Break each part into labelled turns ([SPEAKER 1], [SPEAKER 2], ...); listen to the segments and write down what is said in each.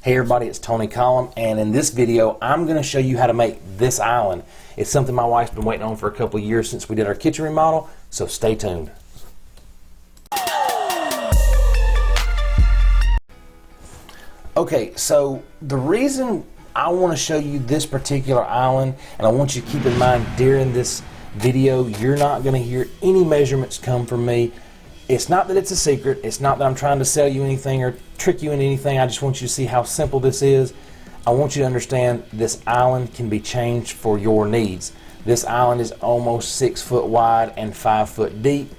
[SPEAKER 1] Hey everybody, it's Tony Collum, and in this video I'm going to show you how to make this island. It's something my wife's been waiting on for a couple of years since we did our kitchen remodel, so stay tuned. Okay, so the reason I want to show you this particular island, and I want you to keep in mind during this video you're not going to hear any measurements come from me. It's not that it's a secret, it's not that I'm trying to sell you anything or trick you into anything. I just want you to see how simple this is. I want you to understand this island can be changed for your needs. This island is almost 6 foot wide and 5 foot deep.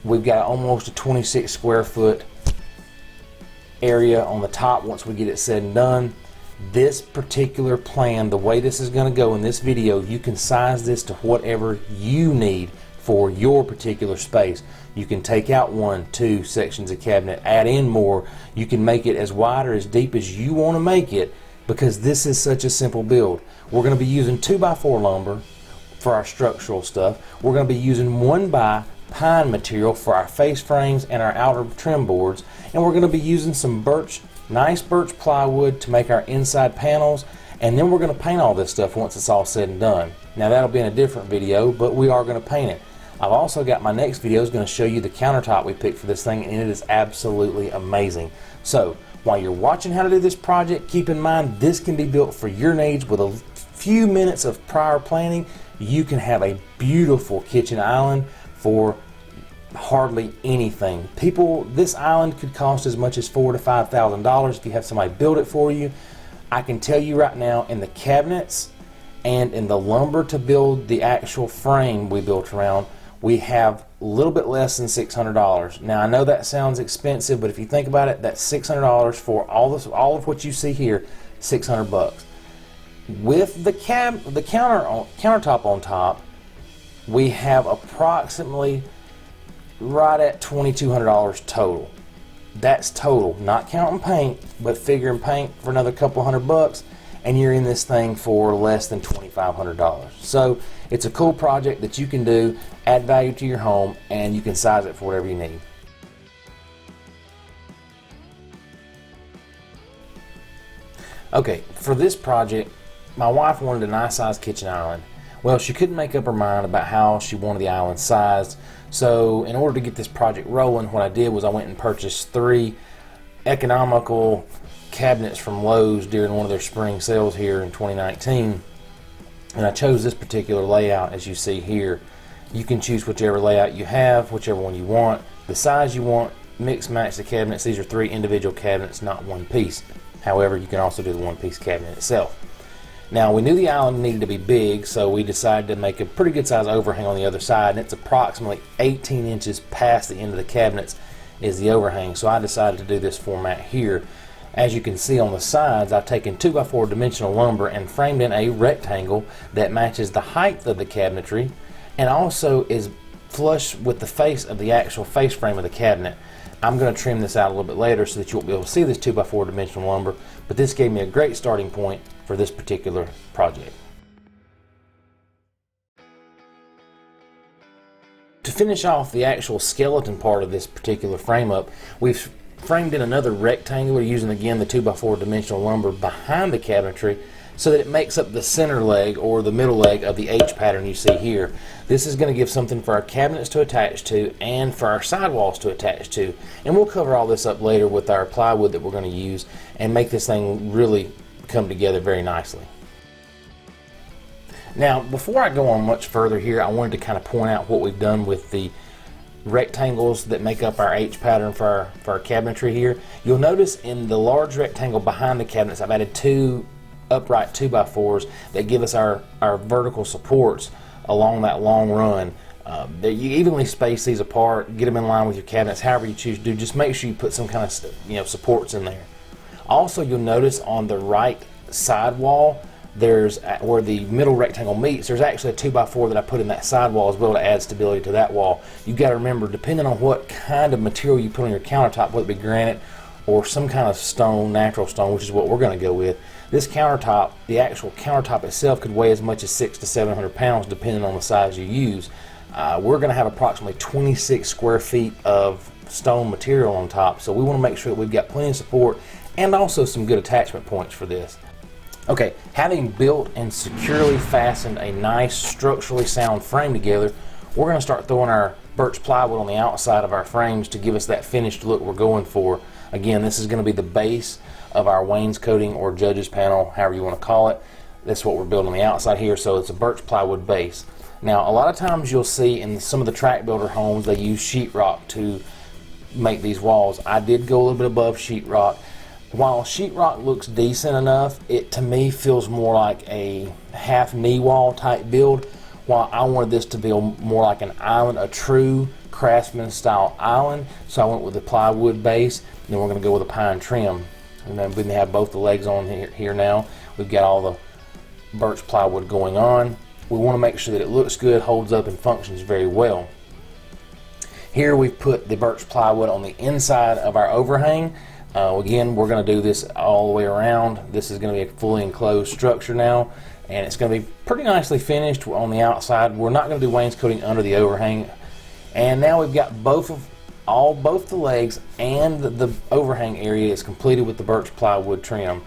[SPEAKER 1] We've got almost a 26 square foot area on the top once we get it said and done. This particular plan, the way this is going to go in this video, you can size this to whatever you need for your particular space. You can take out 1, 2 sections of cabinet, add in more. You can make it as wide or as deep as you want to make it, because this is such a simple build. We're going to be using 2x4 lumber for our structural stuff. We're going to be using 1x pine material for our face frames and our outer trim boards, and we're going to be using some birch, nice birch plywood to make our inside panels, and then we're going to paint all this stuff once it's all said and done. Now that'll be in a different video, but we are going to paint it. I've also got my next video is going to show you the countertop we picked for this thing, and it is absolutely amazing. So while you're watching how to do this project, keep in mind this can be built for your needs. With a few minutes of prior planning, you can have a beautiful kitchen island for hardly anything. This island could cost as much as $4,000 to $5,000 if you have somebody build it for you. I can tell you right now, in the cabinets and in the lumber to build the actual frame we built around, we have a little bit less than $600. Now I know that sounds expensive, but if you think about it, that's $600 for all of what you see here, 600 bucks. With the countertop on top, we have approximately right at $2,200 total. That's total, not counting paint, but figuring paint for another couple $100, and you're in this thing for less than $2,500. So it's a cool project that you can do, add value to your home, and you can size it for whatever you need. Okay, for this project, my wife wanted a nice sized kitchen island. Well, she couldn't make up her mind about how she wanted the island sized, so in order to get this project rolling, what I did was I went and purchased 3 economical cabinets from Lowe's during one of their spring sales here in 2019, and I chose this particular layout as you see here. You can choose whichever layout you have, whichever one you want, the size you want, mix match the cabinets. These are 3 individual cabinets, not one piece. However, you can also do the one piece cabinet itself. Now we knew the island needed to be big, so we decided to make a pretty good size overhang on the other side, and it's approximately 18 inches past the end of the cabinets is the overhang, so I decided to do this format here. As you can see on the sides, I've taken 2x4 dimensional lumber and framed in a rectangle that matches the height of the cabinetry and also is flush with the face of the actual face frame of the cabinet. I'm going to trim this out a little bit later so that you won't be able to see this 2x4 dimensional lumber, but this gave me a great starting point for this particular project. To finish off the actual skeleton part of this particular frame up, we've framed in another rectangle using again the 2x4 dimensional lumber behind the cabinetry so that it makes up the center leg or the middle leg of the H pattern you see here. This is going to give something for our cabinets to attach to and for our sidewalls to attach to, and we'll cover all this up later with our plywood that we're going to use and make this thing really come together very nicely. Now before I go on much further here, I wanted to kind of point out what we've done with the rectangles that make up our H pattern for our cabinetry here. You'll notice in the large rectangle behind the cabinets I've added 2 upright 2x4s that give us our vertical supports along that long run. You evenly space these apart, get them in line with your cabinets however you choose to do. Just make sure you put some kind of supports in there. Also, you'll notice on the right side wall, there's where the middle rectangle meets, there's actually a 2x4 that I put in that side wall as well to add stability to that wall. You've got to remember, depending on what kind of material you put on your countertop, whether it be granite or some kind of stone, natural stone, which is what we're going to go with, this countertop, the actual countertop itself, could weigh as much as 600 to 700 pounds depending on the size you use. We're going to have approximately 26 square feet of stone material on top, so we want to make sure that we've got plenty of support and also some good attachment points for this. Okay, having built and securely fastened a nice structurally sound frame together, we're going to start throwing our birch plywood on the outside of our frames to give us that finished look we're going for. Again, this is going to be the base of our wainscoting or judge's panel, however you want to call it. That's what we're building on the outside here, so it's a birch plywood base. Now, a lot of times you'll see in some of the track builder homes, they use sheetrock to make these walls. I did go a little bit above sheetrock. While sheetrock looks decent enough, it to me feels more like a half knee wall type build, while I wanted this to be more like an island, a true Craftsman style island. So I went with the plywood base, and then we're going to go with a pine trim. And then we have both the legs on here now. We've got all the birch plywood going on. We want to make sure that it looks good, holds up, and functions very well. Here we've put the birch plywood on the inside of our overhang. Again, we're going to do this all the way around. This is going to be a fully enclosed structure now, and it's going to be pretty nicely finished on the outside. We're not going to do wainscoting under the overhang. And now we've got both the legs and the overhang area is completed with the birch plywood trim.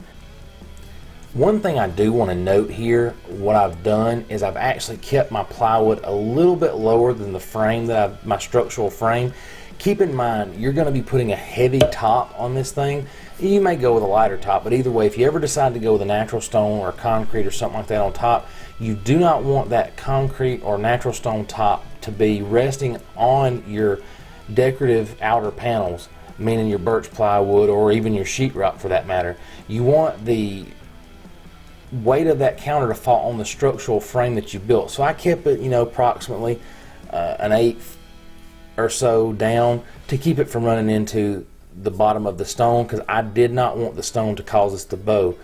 [SPEAKER 1] One thing I do want to note here, what I've done is I've actually kept my plywood a little bit lower than the frame my structural frame. Keep in mind, you're going to be putting a heavy top on this thing. You may go with a lighter top, but either way, if you ever decide to go with a natural stone or concrete or something like that on top, you do not want that concrete or natural stone top to be resting on your decorative outer panels, meaning your birch plywood or even your sheetrock for that matter. You want the weight of that counter to fall on the structural frame that you built. So I kept it, approximately an eighth or so down to keep it from running into the bottom of the stone, because I did not want the stone to cause us to bow.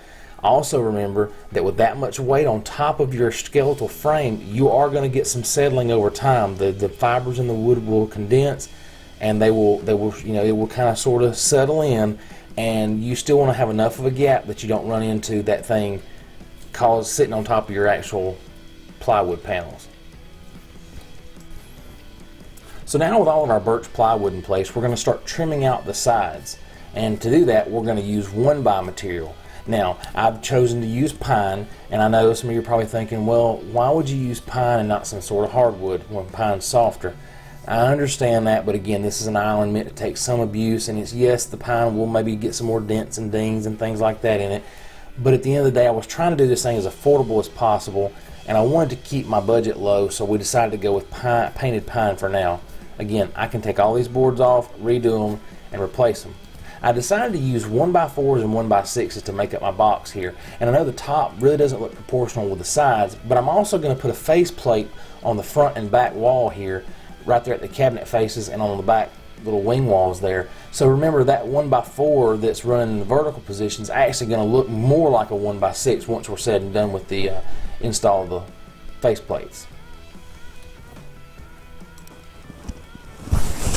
[SPEAKER 1] Also remember that with that much weight on top of your skeletal frame, you are going to get some settling over time. The fibers in the wood will condense, and it will kind of sort of settle in, and you still want to have enough of a gap that you don't run into that thing sitting on top of your actual plywood panels. So now with all of our birch plywood in place, we're going to start trimming out the sides, and to do that we're going to use 1x material. Now I've chosen to use pine, and I know some of you are probably thinking, well, why would you use pine and not some sort of hardwood when pine's softer? I understand that, but again, this is an island meant to take some abuse, and yes, the pine will maybe get some more dents and dings and things like that in it, but at the end of the day I was trying to do this thing as affordable as possible, and I wanted to keep my budget low, so we decided to go with painted pine for now. Again, I can take all these boards off, redo them, and replace them. I decided to use 1x4s and 1x6s to make up my box here, and I know the top really doesn't look proportional with the sides, but I'm also going to put a face plate on the front and back wall here, right there at the cabinet faces and on the back little wing walls there. So remember, that 1x4 that's running in the vertical position is actually going to look more like a 1x6 once we're said and done with the install of the face plates.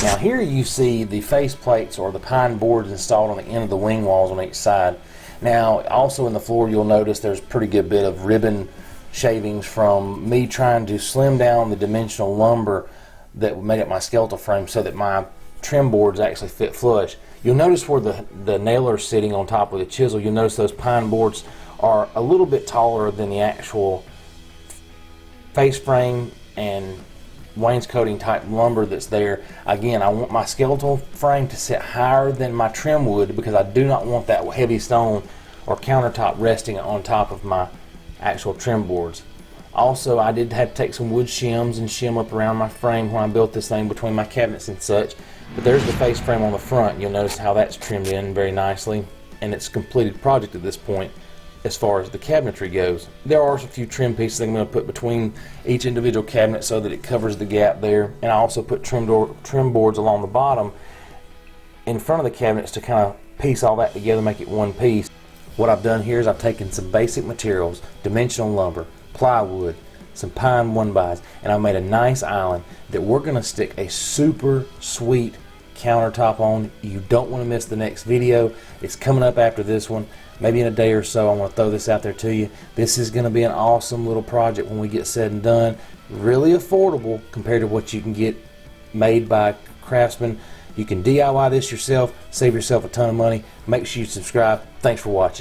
[SPEAKER 1] Now here you see the face plates or the pine boards installed on the end of the wing walls on each side. Now also in the floor you'll notice there's a pretty good bit of ribbon shavings from me trying to slim down the dimensional lumber that made up my skeletal frame so that my trim boards actually fit flush. You'll notice where the nailer is sitting on top of the chisel, you'll notice those pine boards are a little bit taller than the actual face frame and wainscoting type lumber that's there. Again, I want my skeletal frame to sit higher than my trim wood because I do not want that heavy stone or countertop resting on top of my actual trim boards. Also, I did have to take some wood shims and shim up around my frame when I built this thing between my cabinets and such. But there's the face frame on the front. You'll notice how that's trimmed in very nicely, and it's a completed project at this point as far as the cabinetry goes. There are a few trim pieces I'm going to put between each individual cabinet so that it covers the gap there, and I also put trim boards along the bottom in front of the cabinets to kind of piece all that together, make it one piece. What I've done here is I've taken some basic materials, dimensional lumber, plywood, some pine 1x, and I made a nice island that we're going to stick a super sweet countertop on. You don't want to miss the next video. It's coming up after this one, maybe in a day or so. I want to throw this out there to you. This is going to be an awesome little project when we get said and done. Really affordable compared to what you can get made by Craftsman You can DIY this yourself, save yourself a ton of money. Make sure you subscribe. Thanks for watching.